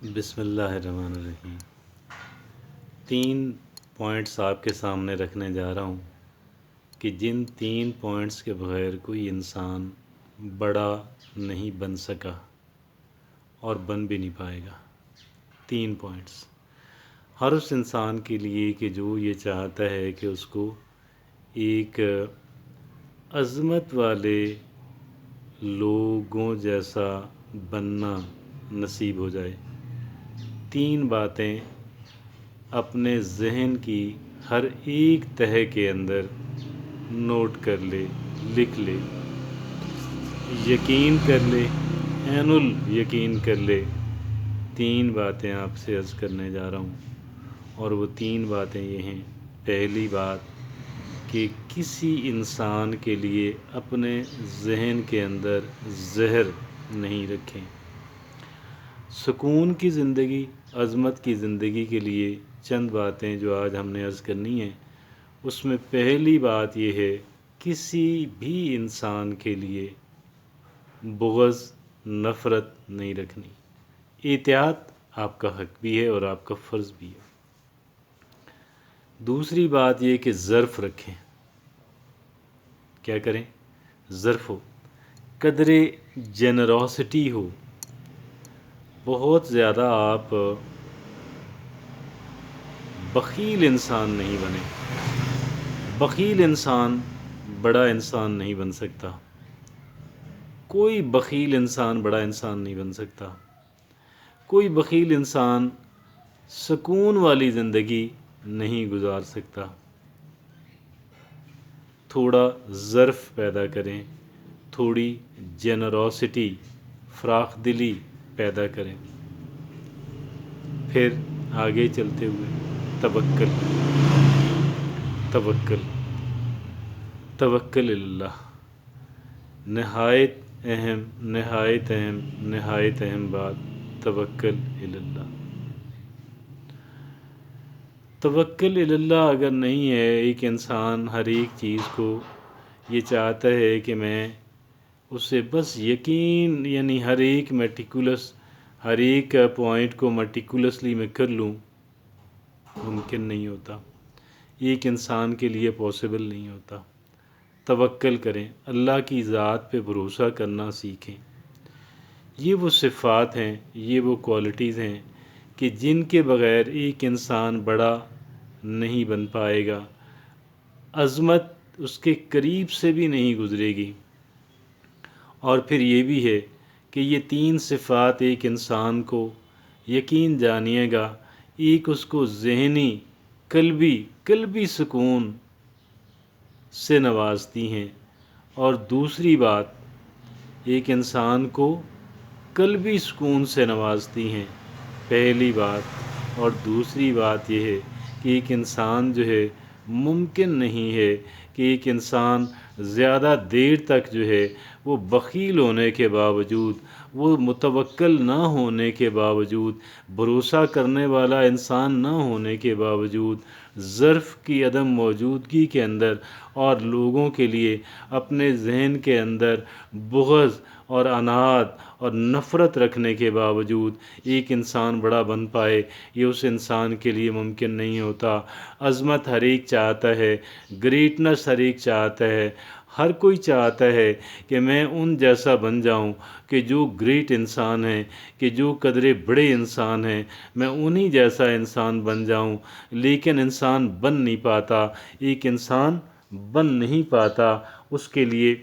بسم اللہ الرحمن الرحیم۔ 3 پوائنٹس آپ کے سامنے رکھنے جا رہا ہوں کہ جن 3 پوائنٹس کے بغیر کوئی انسان بڑا نہیں بن سکا اور بن بھی نہیں پائے گا۔ 3 پوائنٹس ہر اس انسان کے لیے کہ جو یہ چاہتا ہے کہ اس کو ایک عظمت والے لوگوں جیسا بننا نصیب ہو جائے۔ 3 باتیں اپنے ذہن کی ہر ایک تہہ کے اندر نوٹ کر لے، لکھ لے، یقین کر لے، عین الیقین کر لے۔ 3 باتیں آپ سے عرض کرنے جا رہا ہوں، اور وہ 3 باتیں یہ ہیں۔ پہلی بات کہ کسی انسان کے لیے اپنے ذہن کے اندر زہر نہیں رکھیں۔ سکون کی زندگی، عظمت کی زندگی کے لیے چند باتیں جو آج ہم نے عرض کرنی ہیں، اس میں پہلی بات یہ ہے کسی بھی انسان کے لیے بغض، نفرت نہیں رکھنی۔ احتیاط آپ کا حق بھی ہے اور آپ کا فرض بھی ہے۔ دوسری بات یہ کہ ظرف رکھیں۔ کیا کریں؟ ظرف ہو، قدر جنروسٹی ہو۔ بہت زیادہ آپ بخیل انسان نہیں بنے۔ بخیل انسان بڑا انسان نہیں بن سکتا۔ کوئی بخیل انسان بڑا انسان نہیں بن سکتا۔ کوئی بخیل انسان سکون والی زندگی نہیں گزار سکتا۔ تھوڑا ظرف پیدا کریں، تھوڑی جنروسٹی، فراخ دلی پیدا کریں۔ پھر آگے چلتے ہوئے توکل، توکل، توکل اللہ، نہایت اہم، نہایت اہم، نہایت اہم بات، توکل اللہ۔ توکل اللہ اگر نہیں ہے، ایک انسان ہر ایک چیز کو یہ چاہتا ہے کہ میں اسے بس یقین، یعنی ہر ایک میٹیکولس، ہر ایک پوائنٹ کو میٹیکولسلی میں کر لوں، ممکن نہیں ہوتا۔ ایک انسان کے لیے پاسبل نہیں ہوتا۔ توکل کریں، اللہ کی ذات پہ بھروسہ کرنا سیکھیں۔ یہ وہ صفات ہیں، یہ وہ کوالٹیز ہیں کہ جن کے بغیر ایک انسان بڑا نہیں بن پائے گا۔ عظمت اس کے قریب سے بھی نہیں گزرے گی۔ اور پھر یہ بھی ہے کہ یہ 3 صفات ایک انسان کو یقین جانیے گا، ایک اس کو ذہنی، قلبی سکون سے نوازتی ہیں، اور دوسری بات ایک انسان کو قلبی سکون سے نوازتی ہیں، پہلی بات۔ اور دوسری بات یہ ہے کہ ایک انسان جو ہے، ممکن نہیں ہے کہ ایک انسان زیادہ دیر تک جو ہے وہ بخیل ہونے کے باوجود، وہ متوکل نہ ہونے کے باوجود، بھروسہ کرنے والا انسان نہ ہونے کے باوجود، ظرف کی عدم موجودگی کے اندر اور لوگوں کے لیے اپنے ذہن کے اندر بغض اور عناد اور نفرت رکھنے کے باوجود ایک انسان بڑا بن پائے، یہ اس انسان کے لیے ممکن نہیں ہوتا۔ عظمت ہر ایک چاہتا ہے، گریٹنس ہر ایک چاہتا ہے، ہر کوئی چاہتا ہے کہ میں ان جیسا بن جاؤں کہ جو گریٹ انسان ہیں، کہ جو قدرے بڑے انسان ہیں، میں انہی جیسا انسان بن جاؤں۔ لیکن انسان بن نہیں پاتا، ایک انسان بن نہیں پاتا، اس کے لیے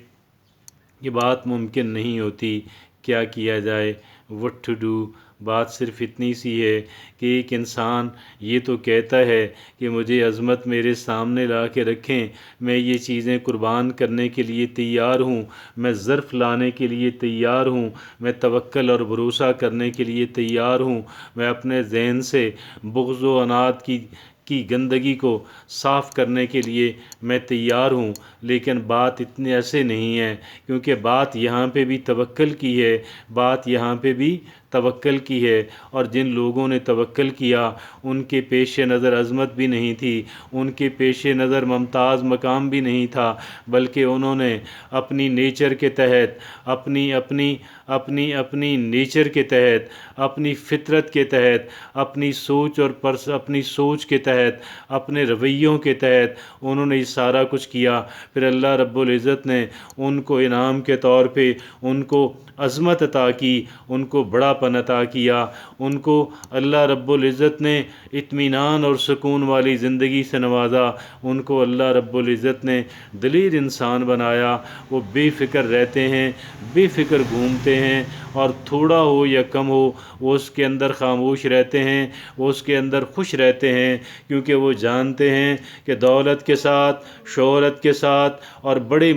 یہ بات ممکن نہیں ہوتی۔ کیا کیا جائے؟ What to do? بات صرف اتنی سی ہے کہ ایک انسان یہ تو کہتا ہے کہ مجھے عظمت میرے سامنے لا کے رکھیں، میں یہ چیزیں قربان کرنے کے لیے تیار ہوں، میں ظرف لانے کے لیے تیار ہوں، میں توکل اور بھروسہ کرنے کے لیے تیار ہوں، میں اپنے ذہن سے بغض و عناد کی گندگی کو صاف کرنے کے لیے میں تیار ہوں۔ لیکن بات اتنے ایسے نہیں ہے، کیونکہ بات یہاں پہ بھی توکل کی ہے، بات یہاں پہ بھی توکل کی ہے۔ اور جن لوگوں نے توکل کیا، ان کے پیش نظر عظمت بھی نہیں تھی، ان کے پیش نظر ممتاز مقام بھی نہیں تھا، بلکہ انہوں نے اپنی نیچر کے تحت، اپنی اپنی اپنی نیچر کے تحت، اپنی فطرت کے تحت، اپنی سوچ اور اپنی سوچ کے تحت، اپنے رویوں کے تحت انہوں نے یہ سارا کچھ کیا۔ پھر اللہ رب العزت نے ان کو انعام کے طور پہ ان کو عظمت عطا کی، ان کو بڑا پن عطا کیا، ان کو اللہ رب العزت نے اطمینان اور سکون والی زندگی سے نوازا، ان کو اللہ رب العزت نے دلیر انسان بنایا۔ وہ بے فکر رہتے ہیں، بے فکر گھومتے ہیں، اور تھوڑا ہو یا کم ہو وہ اس کے اندر خاموش رہتے ہیں، وہ اس کے اندر خوش رہتے ہیں، کیونکہ وہ جانتے ہیں کہ دولت کے ساتھ، شہرت کے ساتھ اور بڑے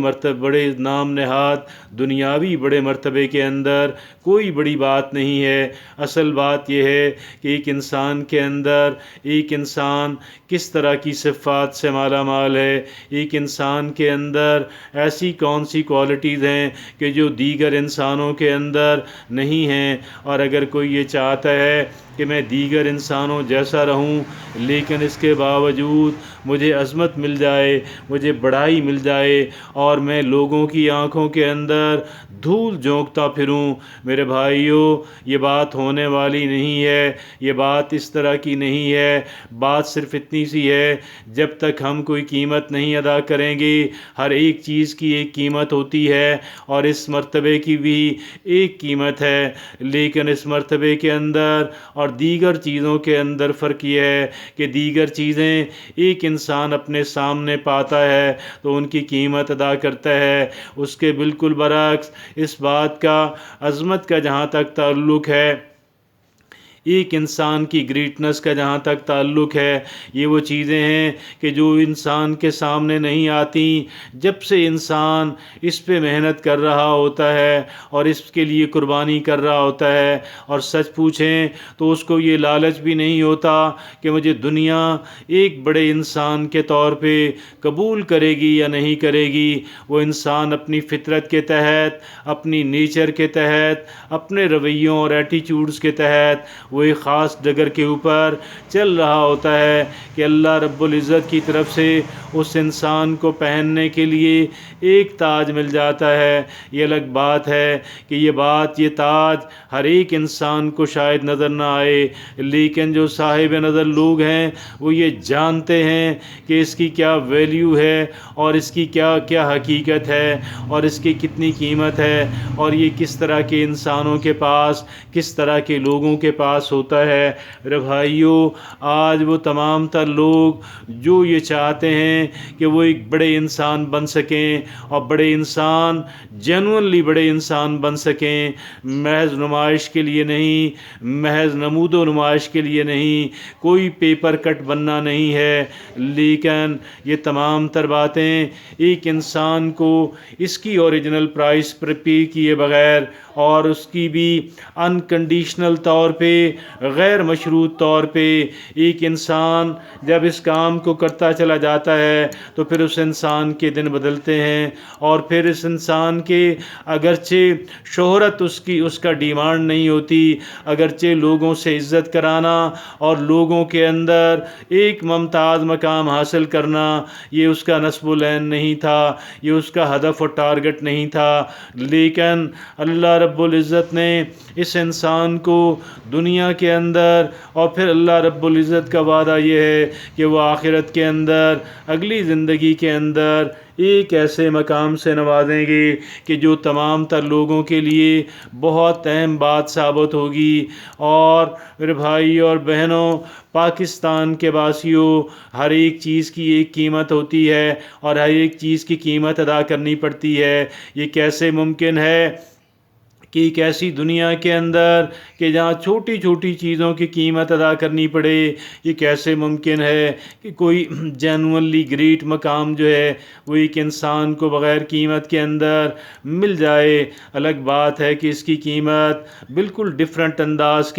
نام نہاد دنیاوی بڑے مرتبے کے اندر کوئی بڑی بات نہیں ہے۔ اصل بات یہ ہے کہ ایک انسان کے اندر ایک انسان کس طرح کی صفات سے مالا مال ہے، ایک انسان کے اندر ایسی کون سی کوالٹیز ہیں کہ جو دیگر انسانوں کے اندر نہیں ہیں۔ اور اگر کوئی یہ چاہتا ہے کہ میں دیگر انسانوں جیسا رہوں لیکن اس کے باوجود مجھے عظمت مل جائے، مجھے بڑائی مل جائے اور میں لوگوں کی آنکھوں کے اندر دھول جھونکتا پھروں، میرے بھائیوں یہ بات ہونے والی نہیں ہے، یہ بات اس طرح کی نہیں ہے۔ بات صرف اتنی سی ہے، جب تک ہم کوئی قیمت نہیں ادا کریں گے، ہر ایک چیز کی ایک قیمت ہوتی ہے اور اس مرتبے کی بھی ایک قیمت ہے، لیکن اس مرتبے کے اندر اور دیگر چیزوں کے اندر فرق یہ ہے کہ دیگر چیزیں ایک انسان اپنے سامنے پاتا ہے تو ان کی قیمت ادا کرتا ہے، اس کے بالکل برعکس اس بات کا عظمت کا جہاں تک تعلق ہے، ایک انسان کی گریٹنس کا جہاں تک تعلق ہے، یہ وہ چیزیں ہیں کہ جو انسان کے سامنے نہیں آتی جب سے انسان اس پہ محنت کر رہا ہوتا ہے اور اس کے لیے قربانی کر رہا ہوتا ہے، اور سچ پوچھیں تو اس کو یہ لالچ بھی نہیں ہوتا کہ مجھے دنیا ایک بڑے انسان کے طور پہ قبول کرے گی یا نہیں کرے گی۔ وہ انسان اپنی فطرت کے تحت، اپنی نیچر کے تحت، اپنے رویوں اور ایٹیچیوڈز کے تحت وہ ایک خاص ڈگر کے اوپر چل رہا ہوتا ہے کہ اللہ رب العزت کی طرف سے اس انسان کو پہننے کے لیے ایک تاج مل جاتا ہے۔ یہ الگ بات ہے کہ یہ تاج ہر ایک انسان کو شاید نظر نہ آئے، لیکن جو صاحب نظر لوگ ہیں وہ یہ جانتے ہیں کہ اس کی کیا ویلیو ہے اور اس کی کیا کیا حقیقت ہے اور اس کی کتنی قیمت ہے، اور یہ کس طرح کے انسانوں کے پاس، کس طرح کے لوگوں کے پاس ہوتا ہے۔ میرے بھائیوں آج وہ تمام تر لوگ جو یہ چاہتے ہیں کہ وہ ایک بڑے انسان بن سکیں اور بڑے انسان جینوئنلی بڑے انسان بن سکیں، محض نمائش کے لیے نہیں، محض نمود و نمائش کے لیے نہیں، کوئی پیپر کٹ بننا نہیں ہے، لیکن یہ تمام تر باتیں ایک انسان کو اس کی اوریجنل پرائس پر پے کیے بغیر اور اس کی بھی انکنڈیشنل طور پہ، غیر مشروط طور پہ، ایک انسان جب اس کام کو کرتا چلا جاتا ہے تو پھر اس انسان کے دن بدلتے ہیں، اور پھر اس انسان کے اگرچہ شہرت اس کا ڈیمانڈ نہیں ہوتی، اگرچہ لوگوں سے عزت کرانا اور لوگوں کے اندر ایک ممتاز مقام حاصل کرنا یہ اس کا نصب العین نہیں تھا، یہ اس کا ہدف اور ٹارگٹ نہیں تھا، لیکن اللہ رب العزت نے اس انسان کو دنیا کے اندر، اور پھر اللہ رب العزت کا وعدہ یہ ہے کہ وہ آخرت کے اندر، اگلی زندگی کے اندر ایک ایسے مقام سے نوازیں گے کہ جو تمام تر لوگوں کے لیے بہت اہم بات ثابت ہوگی۔ اور میرے بھائی اور بہنوں، پاکستان کے واسیوں، ہر ایک چیز کی ایک قیمت ہوتی ہے اور ہر ایک چیز کی قیمت ادا کرنی پڑتی ہے۔ یہ کیسے ممکن ہے کہ ایک ایسی دنیا کے اندر کہ جہاں چھوٹی چھوٹی چیزوں کی قیمت ادا کرنی پڑے، یہ کیسے ممکن ہے کہ کوئی جینوئنلی گریٹ مقام جو ہے وہ ایک انسان کو بغیر قیمت کے اندر مل جائے۔ الگ بات ہے کہ اس کی قیمت بالکل ڈیفرنٹ انداز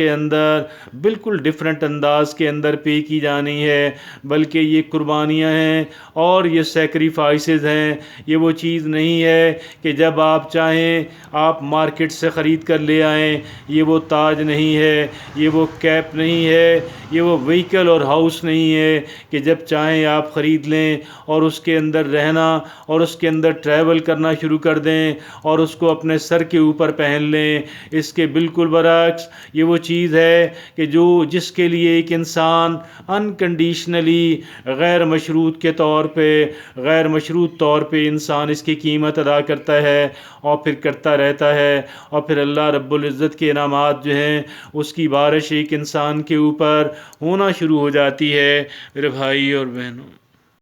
کے اندر پے کی جانی ہے، بلکہ یہ قربانیاں ہیں اور یہ سیکریفائسز ہیں۔ یہ وہ چیز نہیں ہے کہ جب آپ چاہیں آپ مارکیٹ سے خرید کر لے آئیں، یہ وہ تاج نہیں ہے، یہ وہ کیپ نہیں ہے، یہ وہ وہیکل اور ہاؤس نہیں ہے کہ جب چاہیں آپ خرید لیں اور اس کے اندر رہنا اور اس کے اندر ٹریول کرنا شروع کر دیں اور اس کو اپنے سر کے اوپر پہن لیں۔ اس کے بالکل برعکس یہ وہ چیز ہے کہ جس کے لیے ایک انسان انکنڈیشنلی غیر مشروط کے طور پہ، غیر مشروط طور پہ انسان اس کی قیمت ادا کرتا ہے اور پھر کرتا رہتا ہے، اور پھر اللہ رب العزت کے انعامات جو ہیں اس کی بارش ایک انسان کے اوپر ہونا شروع ہو جاتی ہے۔ میرے بھائی اور بہنوں،